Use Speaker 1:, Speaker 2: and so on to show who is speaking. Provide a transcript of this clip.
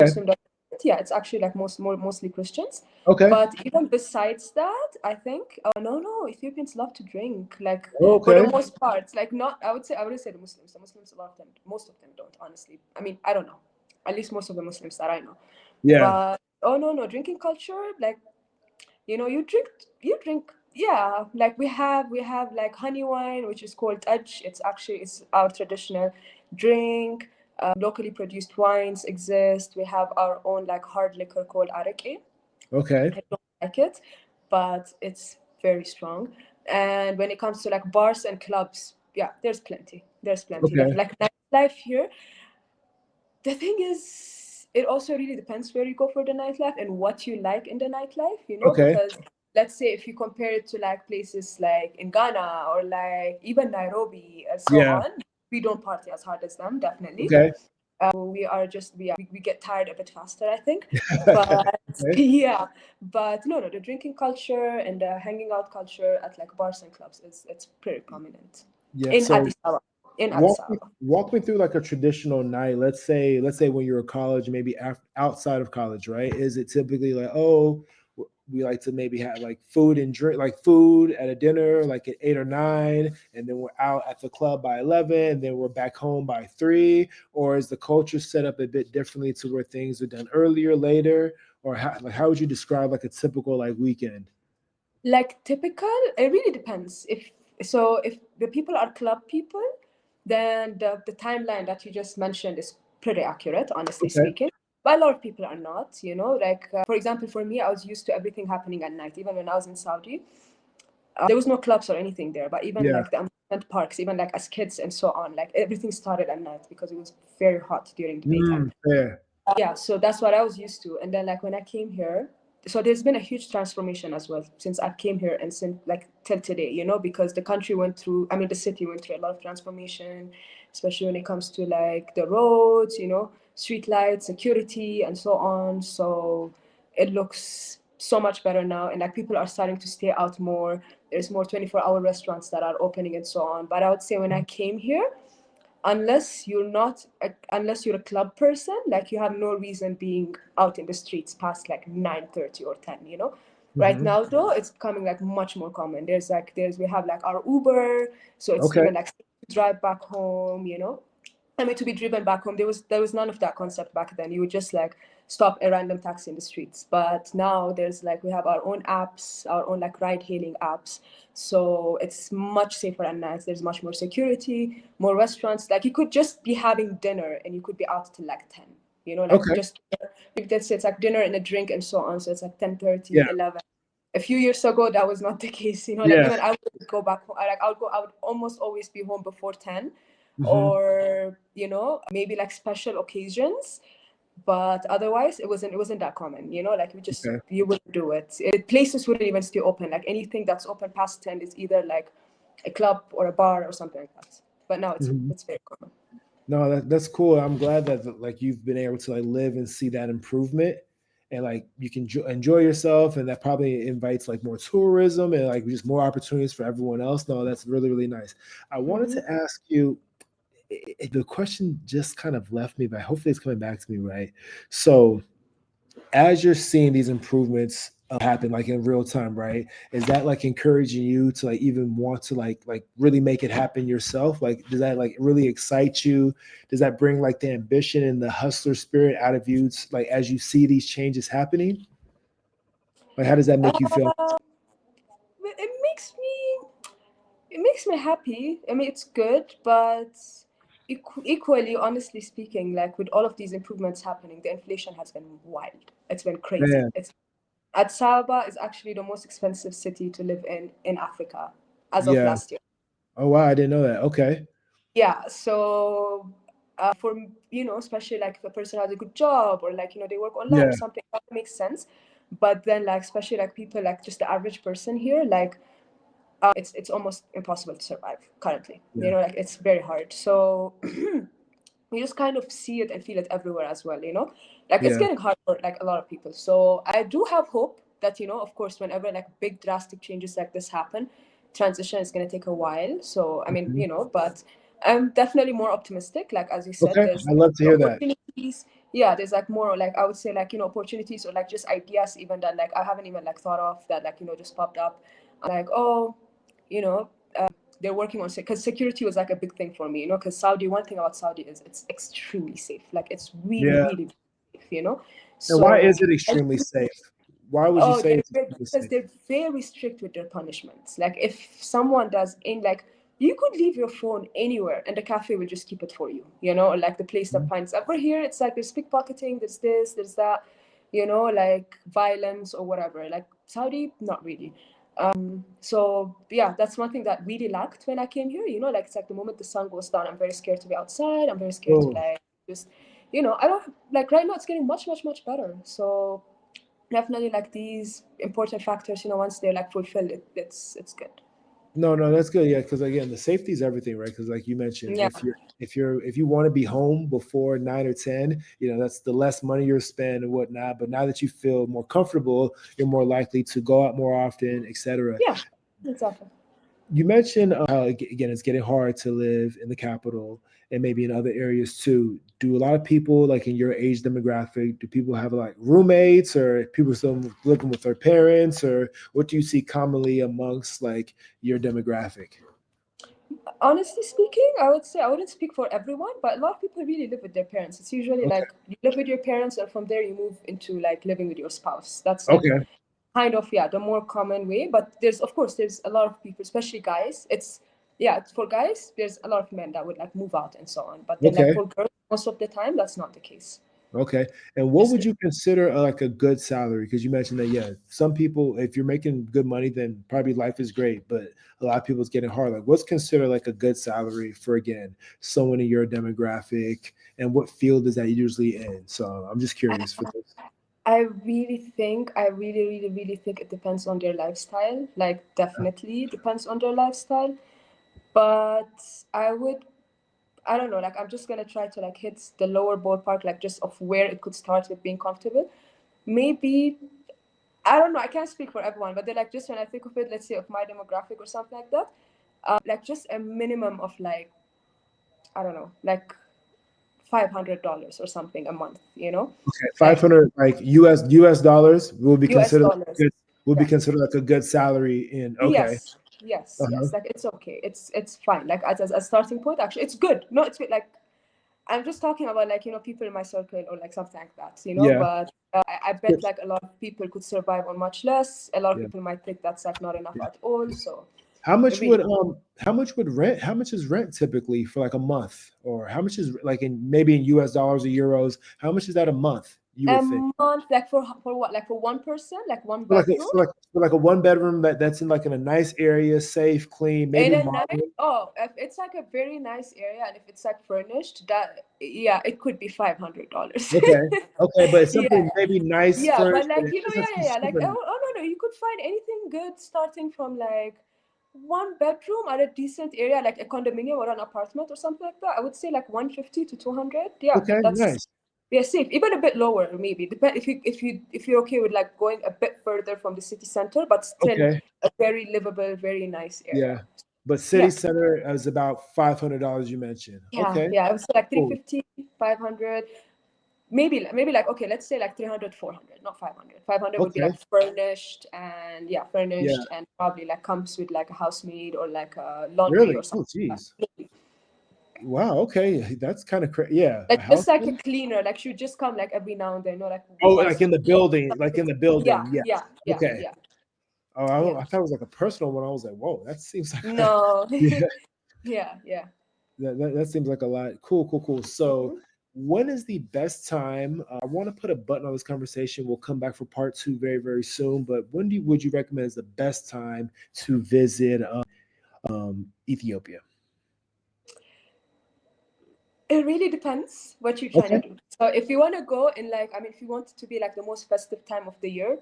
Speaker 1: Muslim dominant. Yeah, it's actually like mostly Christians.
Speaker 2: Okay.
Speaker 1: But even besides that, I think no, Ethiopians love to drink. Like for
Speaker 2: Okay.
Speaker 1: the most part, like not I wouldn't say the Muslims. The Muslims, a lot of them, most of them don't, honestly. I mean, I don't know. At least most of the Muslims that I know.
Speaker 2: Yeah.
Speaker 1: But no, drinking culture, like you drink, yeah, like we have like honey wine, which is called Taj. It's our traditional drink. Locally produced wines exist. We have our own like hard liquor called arake.
Speaker 2: Okay.
Speaker 1: I don't like it, but it's very strong. And when it comes to like bars and clubs, yeah, there's plenty
Speaker 2: Okay.
Speaker 1: like nightlife here. The thing is, it also really depends where you go for the nightlife and what you like in the nightlife,
Speaker 2: Okay.
Speaker 1: because let's say if you compare it to like places like in Ghana or like even Nairobi and so
Speaker 2: Yeah.
Speaker 1: on, we don't party as hard as them, definitely.
Speaker 2: Okay.
Speaker 1: We are just we get tired a bit faster, I think. But
Speaker 2: Okay.
Speaker 1: yeah, but no, the drinking culture and the hanging out culture at like bars and clubs is it's pretty prominent
Speaker 2: Yeah.
Speaker 1: in
Speaker 2: So
Speaker 1: Addis Ababa. In Addis
Speaker 2: walk me
Speaker 1: Ababa.
Speaker 2: walk me through like a traditional night. Let's say when you're in college, maybe outside of college, right? Is it typically like, oh, we like to maybe have like food and drink, like food at a dinner, like at 8 or 9, and then we're out at the club by 11, and then we're back home by 3? Or is the culture set up a bit differently to where things are done earlier, later? Or how would you describe like a typical like weekend?
Speaker 1: Like typical, it really depends. If the people are club people, then the timeline that you just mentioned is pretty accurate, honestly
Speaker 2: Okay.
Speaker 1: speaking. But a lot of people are not, like for example, for me, I was used to everything happening at night. Even when I was in Saudi, there was no clubs or anything there. But even
Speaker 2: Yeah.
Speaker 1: like the amusement parks, even like as kids and so on, like everything started at night because it was very hot during the daytime.
Speaker 2: Fair.
Speaker 1: Yeah, so that's what I was used to. And then like when I came here, so there's been a huge transformation as well since I came here and since like till today, because the country went through, I mean the city went through a lot of transformation, especially when it comes to like the roads, street lights, security and so on. So it looks so much better now, and like people are starting to stay out more. There's more 24-hour restaurants that are opening and so on. But I would say when I came here, unless you're a club person, like you have no reason being out in the streets past like 9:30 or 10. Right
Speaker 2: Hmm.
Speaker 1: now though, it's becoming like much more common. We have like our Uber, so it's
Speaker 2: Okay.
Speaker 1: even like to drive back home. I mean, to be driven back home, there was none of that concept back then. You would just like stop a random taxi in the streets. But now there's like we have our own apps, our own like ride hailing apps. So it's much safer at night. There's much more security, more restaurants. Like you could just be having dinner and you could be out till like 10. Like
Speaker 2: Okay.
Speaker 1: just like let's say it's like dinner and a drink and so on. So it's like 10:30,
Speaker 2: Yeah.
Speaker 1: 11. A few years ago, that was not the case. Like
Speaker 2: Yeah.
Speaker 1: even I would go back home. I would almost always be home before 10,
Speaker 2: Hmm.
Speaker 1: or maybe like special occasions, but otherwise it wasn't that common. Like
Speaker 2: Okay.
Speaker 1: you wouldn't do Places wouldn't even stay open. Like anything that's open past 10 is either like a club or a bar or something like that. But now it's
Speaker 2: Mhm.
Speaker 1: it's very common.
Speaker 2: No, that's cool. I'm glad that like you've been able to like live and see that improvement, and like you can enjoy yourself, and that probably invites like more tourism and like just more opportunities for everyone else. No, that's really really nice. I wanted
Speaker 1: Hmm.
Speaker 2: to ask you, the question just kind of left me, but hopefully it's coming back to me, right? So as you're seeing these improvements happen like in real time, right, is that like encouraging you to like even want to like really make it happen yourself? Like does that like really excite you? Does that bring like the ambition and the hustler spirit out of you, like as you see these changes happening? Like how does that make you feel?
Speaker 1: uh, it makes me it makes me happy. I mean, it's good, but equally, honestly speaking, like with all of these improvements happening, the inflation has been wild. It's been crazy.
Speaker 2: Man.
Speaker 1: Addis Ababa is actually the most expensive city to live in Africa as of
Speaker 2: Yeah.
Speaker 1: last year.
Speaker 2: Oh wow, I didn't know that. Okay.
Speaker 1: Yeah, so for especially like if a person has a good job or like they work online or
Speaker 2: Yeah.
Speaker 1: something, that makes sense. But then like especially like people like just the average person here, like it's almost impossible to survive currently.
Speaker 2: Yeah.
Speaker 1: Like it's very hard. So you just kind of see it and feel it everywhere as well. Like it's
Speaker 2: Yeah.
Speaker 1: getting hard for like a lot of people. So I do have hope that of course, whenever like big drastic changes like this happen, transition is going to take a while. So I mean,
Speaker 2: Mhm.
Speaker 1: but I'm definitely more optimistic. Like as you said,
Speaker 2: Okay.
Speaker 1: there's
Speaker 2: I love to
Speaker 1: the
Speaker 2: hear that.
Speaker 1: opportunities. yeah, there's like more like I would say like opportunities or like just ideas even that like I haven't even like thought of that like just popped up. Like, oh, you know, they're working on because security was like a big thing for me, because Saudi, one thing about Saudi is it's extremely safe. Like it's really,
Speaker 2: Yeah.
Speaker 1: really safe.
Speaker 2: And why
Speaker 1: So
Speaker 2: is it extremely safe? Why would you
Speaker 1: oh,
Speaker 2: say it's extremely
Speaker 1: because
Speaker 2: safe?
Speaker 1: they're very strict with their punishments. Like if someone does in like you could leave your phone anywhere and the cafe will just keep it for you, or like the place that
Speaker 2: Mhm.
Speaker 1: finds over here, it's like there's pickpocketing, there's this, there's that, like violence or whatever. Like Saudi, not really. So yeah, that's one thing that really lacked when I came here. Like it's like the moment the sun goes down, I'm very scared to be outside. I'm very scared to
Speaker 2: Oh,
Speaker 1: like just, I don't like right now. It's getting much, much, much better. So definitely like these important factors, once they're like fulfilled, it's good.
Speaker 2: no, no, that's good. Yeah, because again, the safety is everything, right? Because like you mentioned,
Speaker 1: Yeah,
Speaker 2: if you want to be home before 9 or 10, that's the less money you're spend and whatnot. But now that you feel more comfortable, you're more likely to go out more often, etc.
Speaker 1: yeah, exactly.
Speaker 2: You mentioned how again it's getting hard to live in the capital and maybe in other areas too. Do a lot of people like in your age demographic? Do people have like roommates or people still living with their parents, or what do you see commonly amongst like your demographic?
Speaker 1: Honestly speaking, I would say I wouldn't speak for everyone, but a lot of people really live with their parents. It's usually
Speaker 2: Okay,
Speaker 1: like you live with your parents, and from there you move into like living with your spouse. That's like
Speaker 2: okay,
Speaker 1: kind of, yeah, the more common way. But there's of course there's a lot of people, especially guys. It's yeah, it's for guys. There's a lot of men that would like move out and so on. But then like
Speaker 2: okay.
Speaker 1: for girls, most of the time that's not the case.
Speaker 2: Okay. And what
Speaker 1: Just
Speaker 2: would you consider like a good salary? Because you mentioned that, yeah, some people, if you're making good money, then probably life is great. But a lot of people it's getting hard. Like, what's considered like a good salary for, again, someone in your demographic? And what field is that usually in? So I'm just curious for this.
Speaker 1: I really, really, really think it depends on their lifestyle. Like, definitely depends on their lifestyle. But I would, I don't know, like, I'm just gonna try to like hit the lower ballpark, like, just of where it could start with being comfortable. Maybe, I don't know, I can't speak for everyone, but they're like, just when I think of it, let's say of my demographic or something like that, like, just a minimum of like, I don't know, like $500 or something a month.
Speaker 2: Okay,
Speaker 1: Like
Speaker 2: 500 like US dollars will be
Speaker 1: US
Speaker 2: considered
Speaker 1: dollars.
Speaker 2: good, will be
Speaker 1: Yeah.
Speaker 2: considered like a good salary in. Okay.
Speaker 1: Yes, yes,
Speaker 2: Uh-huh.
Speaker 1: yes. Like it's okay. It's fine. Like as a starting point, actually, it's good. No, it's good. Like I'm just talking about like people in my circle or like something like that.
Speaker 2: Yeah.
Speaker 1: But I bet like a lot of people could survive on much less. A lot of
Speaker 2: Yeah.
Speaker 1: people might think that's like not enough at all. So it really,
Speaker 2: How much would rent how much is rent typically for like a month? Or how much is like in maybe in US dollars or euros, how much is that a month, you
Speaker 1: a
Speaker 2: would think?
Speaker 1: month like for what, like for one person, like one
Speaker 2: For like a
Speaker 1: bedroom.
Speaker 2: for like a one bedroom that's in like in a nice area, safe, clean, maybe
Speaker 1: In a night,
Speaker 2: modern.
Speaker 1: oh, if it's like a very nice area and if it's like furnished, that yeah, it could be $500.
Speaker 2: Okay. Okay, but it's
Speaker 1: Yeah,
Speaker 2: something maybe nice
Speaker 1: yeah, but
Speaker 2: furnished, but
Speaker 1: like
Speaker 2: it doesn't have to
Speaker 1: yeah,
Speaker 2: be
Speaker 1: yeah, yeah. Like
Speaker 2: super nice.
Speaker 1: oh no, you could find anything good starting from like one bedroom at a decent area, like a condominium or an apartment or something like that. I would say like 150 to 200. Yeah,
Speaker 2: Okay,
Speaker 1: that's
Speaker 2: nice.
Speaker 1: yeah, safe. Even a bit lower, maybe. Depend if you're okay with like going a bit further from the city center, but still
Speaker 2: Okay.
Speaker 1: a very livable, very nice area.
Speaker 2: Yeah. But city
Speaker 1: Yeah.
Speaker 2: center is about $500 you mentioned.
Speaker 1: Yeah,
Speaker 2: Okay.
Speaker 1: yeah, I would say like
Speaker 2: Cool.
Speaker 1: 350, 500, maybe like okay, let's say like 300, 400, not 500. 500 would be
Speaker 2: Okay.
Speaker 1: like furnished and yeah,
Speaker 2: Yeah.
Speaker 1: furnished and probably like comes with like a housemaid or like a laundry or
Speaker 2: Really?
Speaker 1: something
Speaker 2: Oh,
Speaker 1: like
Speaker 2: geez.
Speaker 1: that.
Speaker 2: Wow. Okay. That's kind of crazy. Yeah. A
Speaker 1: Like
Speaker 2: house.
Speaker 1: just like a cleaner, like she would just come like every now and then, like
Speaker 2: Oh,
Speaker 1: once
Speaker 2: like
Speaker 1: a
Speaker 2: in the
Speaker 1: week.
Speaker 2: building, like in the
Speaker 1: Yeah,
Speaker 2: building. Yes.
Speaker 1: yeah, yeah,
Speaker 2: Okay.
Speaker 1: yeah,
Speaker 2: Oh,
Speaker 1: yeah.
Speaker 2: I thought it was like a personal one. I was like, whoa, that seems like a,
Speaker 1: No.
Speaker 2: yeah,
Speaker 1: Yeah, yeah.
Speaker 2: that seems like a lot. Cool, cool, cool. So,
Speaker 1: Mhm.
Speaker 2: when is the best time? I want to put a button on this conversation. We'll come back for part two very, very soon. But when would you recommend is the best time to visit Ethiopia?
Speaker 1: It really depends what you're trying to
Speaker 2: Okay.
Speaker 1: do. So if you want to go in like, I mean, if you want it to be like the most festive time of the year,